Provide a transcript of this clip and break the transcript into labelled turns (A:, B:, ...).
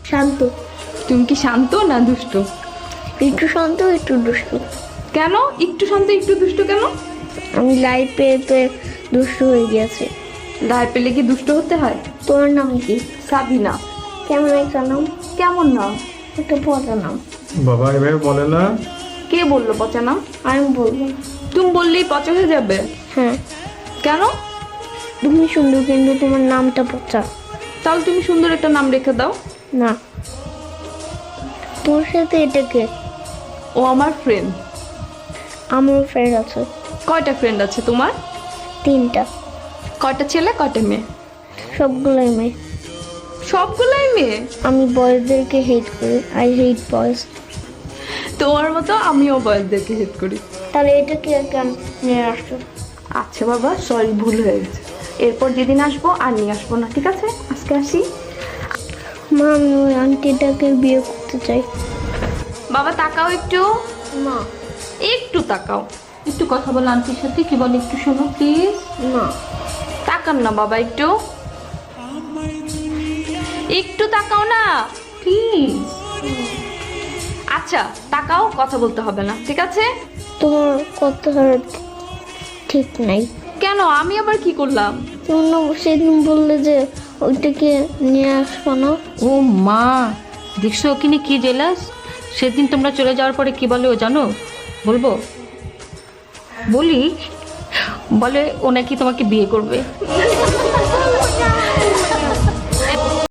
A: শান্ত।
B: তুমি কি শান্ত না দুষ্ট?
A: একটু শান্ত একটু দুষ্টু।
B: কেন একটু শান্ত একটু দুষ্ট কেন?
A: আমি লাইফ পেয়ে দুষ্টু হয়ে গেছি।
B: গায়ে পেলে কি দুষ্ট হতে হয়?
A: তোমার নাম কি?
B: সাবিনা।
A: কেমন একটা নাম?
B: কেমন নাম?
A: একটা পচা নাম।
C: বাবা এভাবে বলে না।
B: কে বললো পচা নাম?
A: আমি বলবো।
B: তুমি বললেই পচা হয়ে যাবে?
A: হ্যাঁ,
B: কেন?
A: তুমি সুন্দর কিন্তু তোমার নামটা পচা।
B: তাহলে তুমি সুন্দর একটা নাম রেখে দাও।
A: না, তোর সাথে এটাকে।
B: ও আমার ফ্রেন্ড।
A: আমার ফ্রেন্ড আছে
B: কয়টা ফ্রেন্ড আছে তোমার?
A: 3টা।
B: কয়টা ছেলে কয়টা মেয়ে?
A: সবগুলোই মেয়ে।
B: সবগুলাই মেয়ে?
A: আমি বয়েজদেরকে হেট করি। I hate boys.
B: তোমার মতো আমিও বয়সদেরকে হেট করি।
A: তাহলে এটাকে কেন নিয়ে আসছো?
B: আচ্ছা বাবা, সরি, ভুল হয়ে গেছে। এরপর যেদিন আসবো আর নিয়ে আসবো না, ঠিক আছে? আজকে আসি।
A: মা, আমি ওই আন্টিটাকে বিয়ে করতে চাই।
B: বাবা তাকাও একটু,
A: মা।
B: একটু তাকাও, একটু কথা বলো আন্টির সাথে। কি বলে একটু শোনো প্লিজ।
A: মা,
B: তাকান না বাবা, একটু একটু তাকাও না প্লিজ। আচ্ছা তাকাও, কথা বলতে হবে না, ঠিক আছে?
A: তোমার কথা ঠিক নাই।
B: কেন? আমি আবার কি করলাম?
A: তুমি না সেদিন বললে যে ওইটাকে নিয়ে আসবো না।
D: ও মা, দেখছো ওখানে কি জেলাস? সেদিন তোমরা চলে যাওয়ার পরে কি বলে ও জানো? বলবো? বলি, বলে ও নাকি তোমাকে বিয়ে করবে।